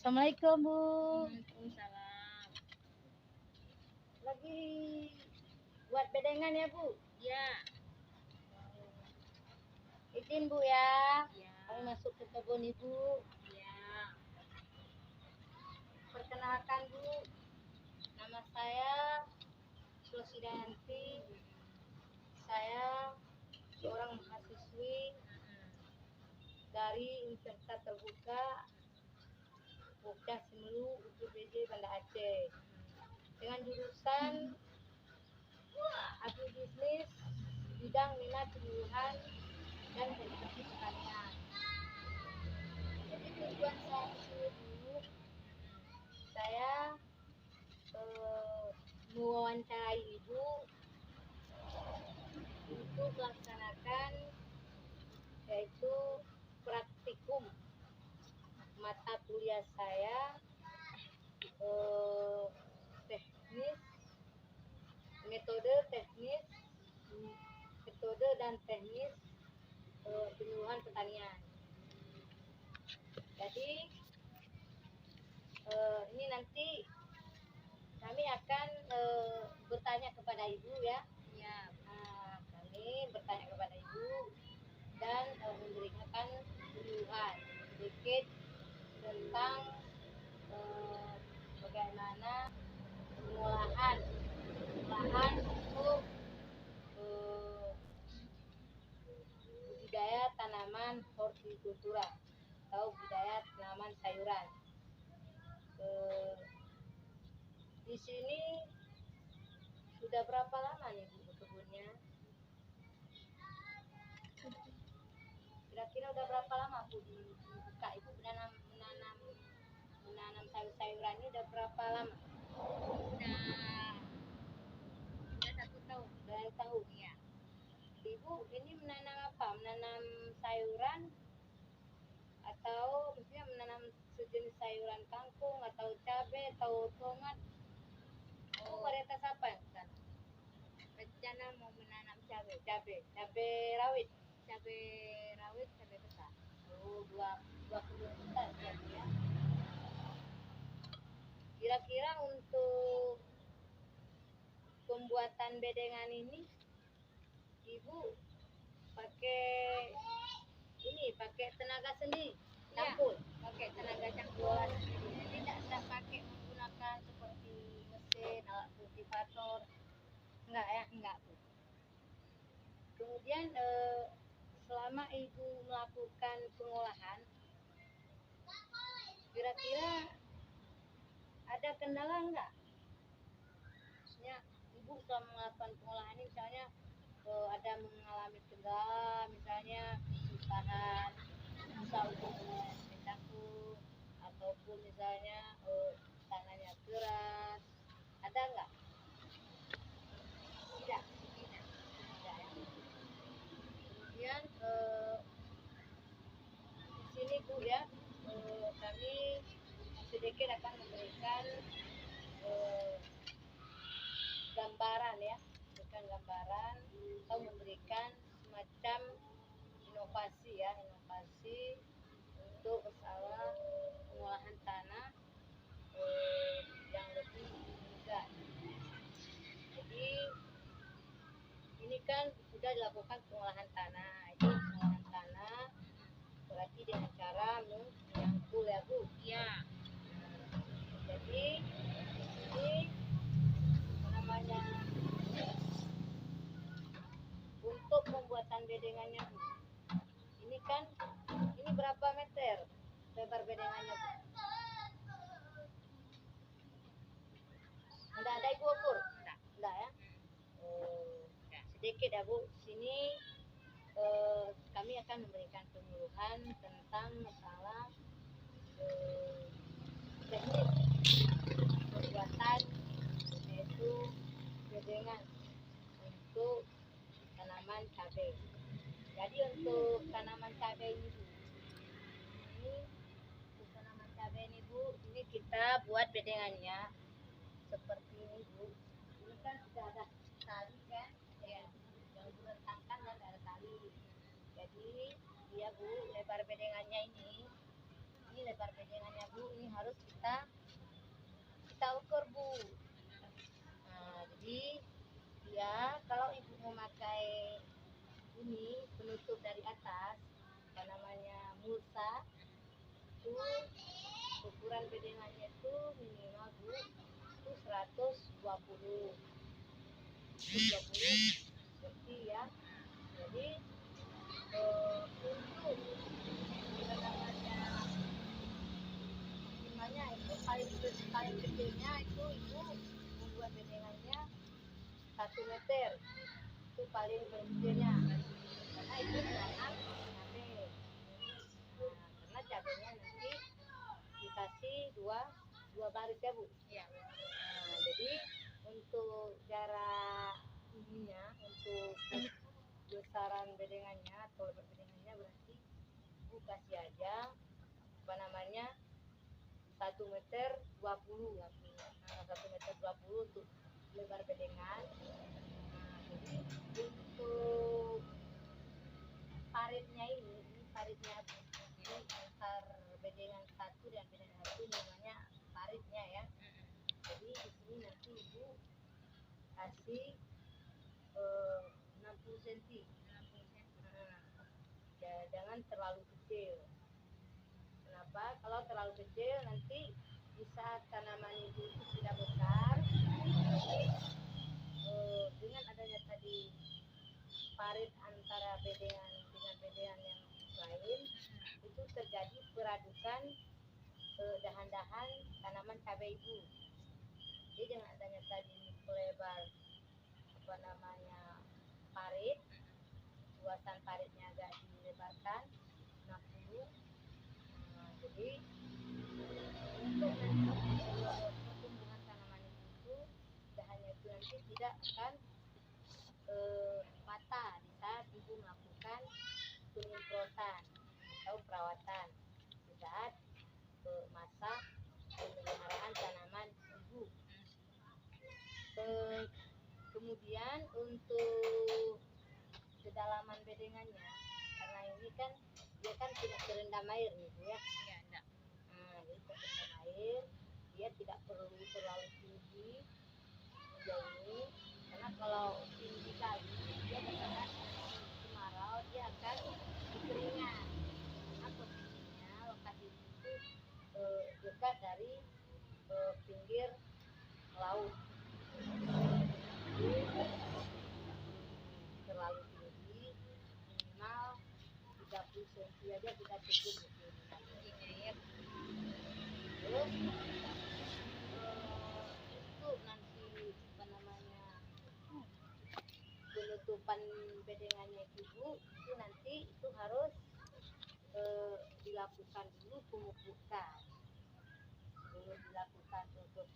Assalamualaikum Bu. Waalaikumsalam. Lagi buat bedengan ya Bu? Ya. Izin Bu ya. Ya. Kami masuk ke kebun Ibu. Ya. Perkenalkan Bu, nama saya Sulsidayanti. Saya seorang mahasiswi dari Universitas Terbuka Bukda Simelu UPBJ Banda Aceh dengan jurusan agribisnis bidang minat tumbuhan dan vegetasi pertanian. Jadi tujuan saya ke sini dulu, saya mewawancarai Ibu untuk melaksanakan yaitu praktikum mata kuliah saya teknis metode dan teknis penyuluhan pertanian. Jadi ini nanti kami akan bertanya kepada Ibu ya. Ya. Kami bertanya kepada Ibu dan memberikan penyuluhan sedikit tentang bagaimana pengolahan untuk budidaya tanaman hortikultura atau budidaya tanaman sayuran. Di sini sudah berapa lama nih Bu berkebunnya? Kira-kira udah berapa lama Bu dibuka Ibu menanam sayur-sayuran ini udah berapa lama? Udah 1 tahun. Udah tahun ya. Ibu ini menanam apa? Menanam sayuran atau maksudnya menanam sejenis sayuran kangkung atau cabai atau tomat? Itu varietas apa yang sana? Rencana mau menanam Cabai rawit. cabai rawit, cabai besar. Oh, dua kebun besar berarti ya. Kira-kira untuk pembuatan bedengan ini Ibu pakai tenaga sendiri, campur. Pakai tenaga campur. Jadi tidak pakai menggunakan seperti mesin alat kultivator, enggak ya? Enggak, Bu. Kemudian selama Ibu melakukan pengolahan, kira-kira ada kendala enggak? Maksudnya Ibu selama melakukan pengolahan ini misalnya ada mengalami kendala, misalnya kesusahan, susah untuk mencampur, ataupun misalnya tangannya keras, ada enggak? Tidak. Tidak ya. Kemudian di sini Bu ya, kami sedikit akan memberikan gambaran ya, atau memberikan semacam inovasi untuk masalah pengolahan tanah yang lebih mudah. Jadi ini kan sudah dilakukan pengolahan tanah. Itu pengolahan tanah berarti dengan cara menyangkul ya Bu. Iya. Jadi ini namanya untuk pembuatan bedengannya Bu. Ini berapa meter lebar bedengannya Bu? Enggak ada Ibu ukur? Enggak ya? Sedikit ya Bu. Sini kami akan memberikan penyuluhan tentang masalah teknik pembuatan yaitu bedengan untuk tanaman cabai. Jadi untuk tanaman cabai ini Bu, untuk tanaman cabai ini Bu, ini kita buat bedengannya seperti ini Bu. Ini kan sudah ada tali kan, yang direntangkan dan ada tali. Jadi dia Bu, lebar bedengannya ini Ini lebar bedengannya Bu, ini harus kita ukur Bu. Nah, jadi ya kalau ibu memakai ini penutup dari atas, apa namanya, mulsa, itu ukuran bedengannya itu minimal Bu itu 120 cm ya. Jadi untuk apa namanya, maksimalnya itu paling kecilnya itu ibu membuat bedengannya 1 meter, itu paling kecilnya karena itu menanam cabai. Nah, karena cabainya nanti dikasih dua baris ya Bu. Iya. Nah, jadi untuk jarak ininya, untuk besaran bedengannya atau lebar bedengannya, berarti Bu kasih aja apa namanya 1,20 m. Nah, 1,20 m untuk lebar bedengan. Nah, jadi untuk paritnya ini paritnya ini antar bedengan satu dan bedengan satu namanya paritnya ya. Jadi di sini nanti ibu kasih 60 cm. Ya, jangan terlalu kecil. Kenapa? Kalau terlalu kecil nanti di saat tanaman itu tidak besar, nanti dengan adanya tadi parit antara bedengan dengan bedengan yang lain, itu terjadi peradukan dahan-dahan tanaman cabai ibu. Jadi dengan adanya tadi pelebar apa namanya parit, luasan paritnya agak dilebarkan 60. Nah, jadi untuk nanti pertumbuhan tanaman itu dahannya itu nanti tidak akan patah di saat ibu melakukan penyemprotan atau perawatan di saat masa pemeliharaan tanaman ibu. Kemudian untuk kedalaman bedengannya, karena ini kan dia kan tidak terendam air nih Bu ya. Iya, enggak. Nah, jadi terendam air, dia tidak perlu terlalu tinggi dia ini, karena kalau tinggi kali dia bakalan kemarau, dia akan kekeringan. Karena posisinya lokasi itu dekat dari pinggir laut. Jadi terlalu tinggi, minimal 30 cm aja kita cukup minimal. Tingginya ya. Terus untuk nanti apa namanya penutupan bedengannya ibu itu nanti itu harus dilakukan dulu pemupukan. Belum dilakukan untuk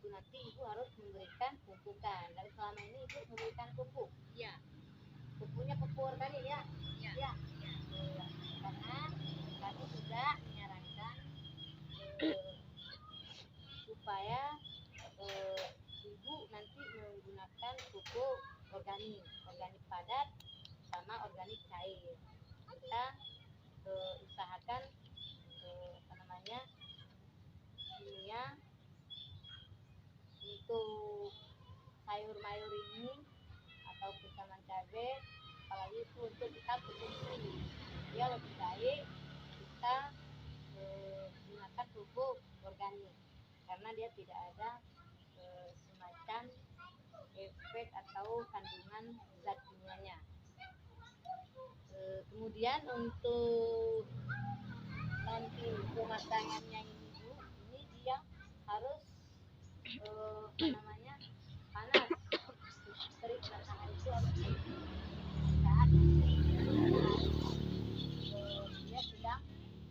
itu nanti ibu harus memberikan pupukan. Dari selama ini ibu memberikan pupuk. Iya. Pupuknya pupuk organik ya. Iya. Ya. Karena kami juga menyarankan supaya ibu nanti menggunakan pupuk organik padat sama organik cair. Kita usahakan apa namanya kimia untuk sayur-mayur ini atau tanaman cabai, apalagi itu untuk kita konsumsi, dia lebih baik kita gunakan pupuk organik karena dia tidak ada semacam efek atau kandungan zat kimianya. Kemudian untuk nanti pemasangannya ini dia harus apa namanya panas, terik matahari itu harus saat dia sedang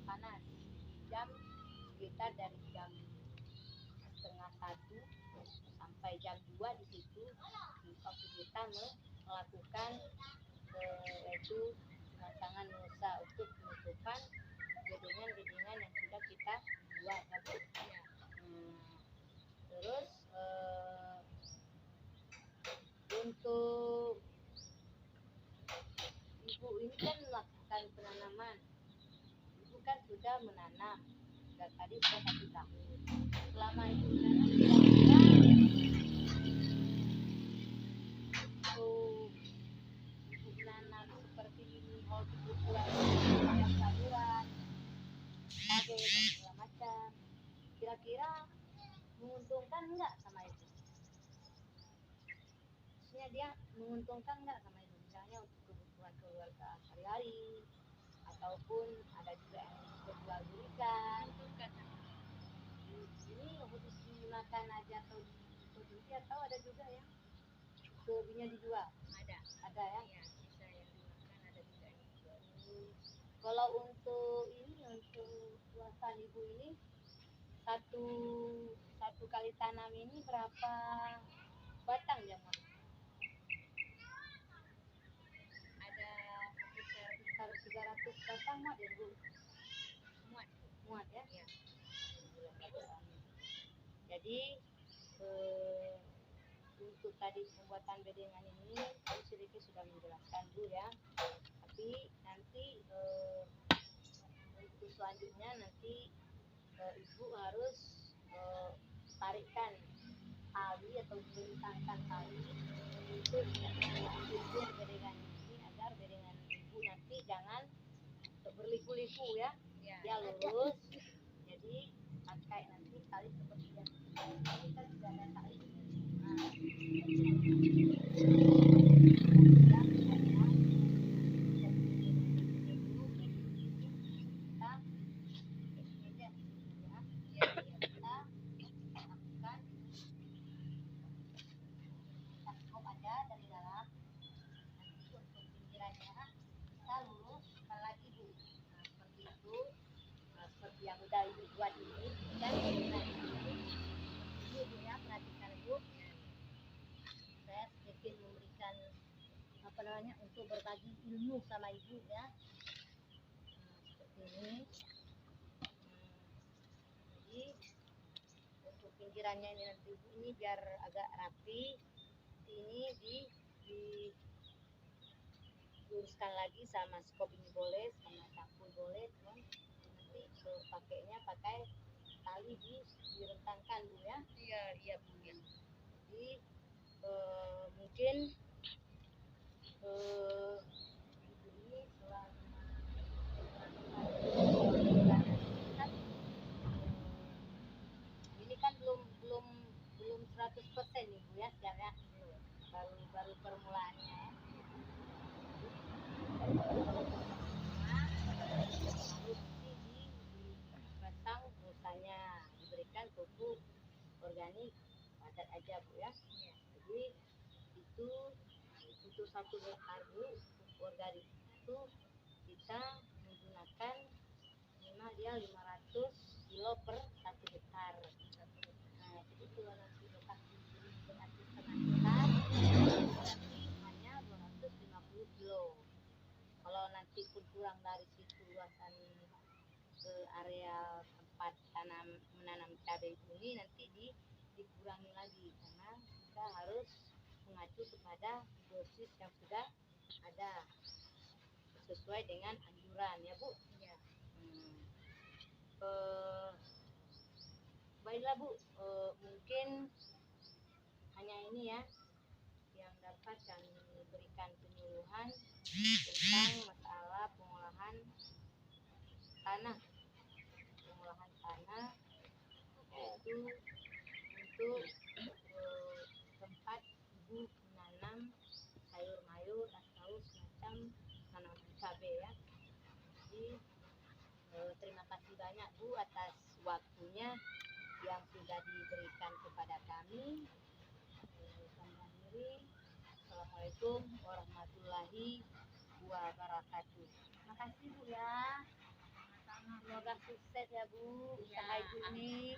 panas, jam sekitar dari jam 12:30 sampai jam 2 di situ waktu kita melakukan yaitu pemasangan mulsa untuk penutupan bedengan-bedengan yang sudah kita buat ya Bu. Terus untuk ibu ini kan melakukan penanaman, ibu kan sudah menanam. Dan tadi sudah 1 tahun. Selama itu menanam kira-kira untuk ibu menanam seperti ini mau kebutuhan sayuran, cabai dan segala macam. Kira-kira menguntungkan enggak sama ibu? Maksudnya dia menguntungkan enggak sama ibu? Misalnya untuk kebutuhan keluarga sehari-hari, ataupun ada juga yang berjual belikan. Menguntungkan. Ini khusus dimakan aja atau dikonsumsi atau ada juga yang selebihnya dijual? Ada. Ada ya? Iya, sisa yang dimakan ada juga yang dijual. Kalau untuk ini, untuk luasan ibu ini satu satu kali tanam ini berapa batang ya, Mas? Ada sekitar Sekitar 300 batang mah ya, Bu? muat. Muat ya? Iya. Jadi untuk tadi pembuatan bedengan ini tadi sedikit sudah menjelaskan Bu ya. Tapi nanti untuk selanjutnya nanti ibu harus tarikkan tali atau bentangkan tali untuk tujuan bedengan ini agar bedengan ibu nanti jangan berliku-liku ya, Iya. dia lurus. Jadi pakai nanti tali seperti yang ini kan sudah ada tali. Seperti yang udah ibu buat ini kan, nah ini ibu ya, perhatikan ibu, saya sedikit memberikan apa namanya untuk berbagi ilmu sama ibu ya. Seperti ini. Jadi untuk pinggirannya ini nanti ibu ini biar agak rapi, ini diluruskan lagi sama skop ini boleh, sama sapu boleh, cuman nanti pakainya pakai tali direntangkan Bu ya. Iya Bu ya. Jadi mungkin ibu ini selama ini kan belum 100% nih Bu ya sekarang, baru permulaannya ya. Lalu nanti dipasang, misalnya diberikan pupuk organik padat aja Bu ya. Jadi itu untuk 1 hektar Bu, pupuk organik itu kita menggunakan minimal dia 500 kilo per 1 hektar. Nah jadi kalau nanti lokasi ini berarti setengah hektar, berarti hanya 250 kilo. Kalau nanti pun kurang dari situ luasan ke area tempat menanam cabai ini nanti dikurangi lagi karena kita harus mengacu kepada dosis yang sudah ada sesuai dengan anjuran ya Bu. Iya. Baiklah Bu, mungkin hanya ini ya yang dapat kami berikan penyuluhan tentang masalah pengolahan tanah, yaitu untuk tempat ibu menanam sayur mayur atau semacam tanaman cabai ya. Jadi terima kasih banyak Bu atas waktunya yang sudah diberikan kepada kami. Saya akhiri. Assalamualaikum warahmatullahi wabarakatuh. Terima kasih Bu ya. Semoga sukses ya Bu usaha ibu ini.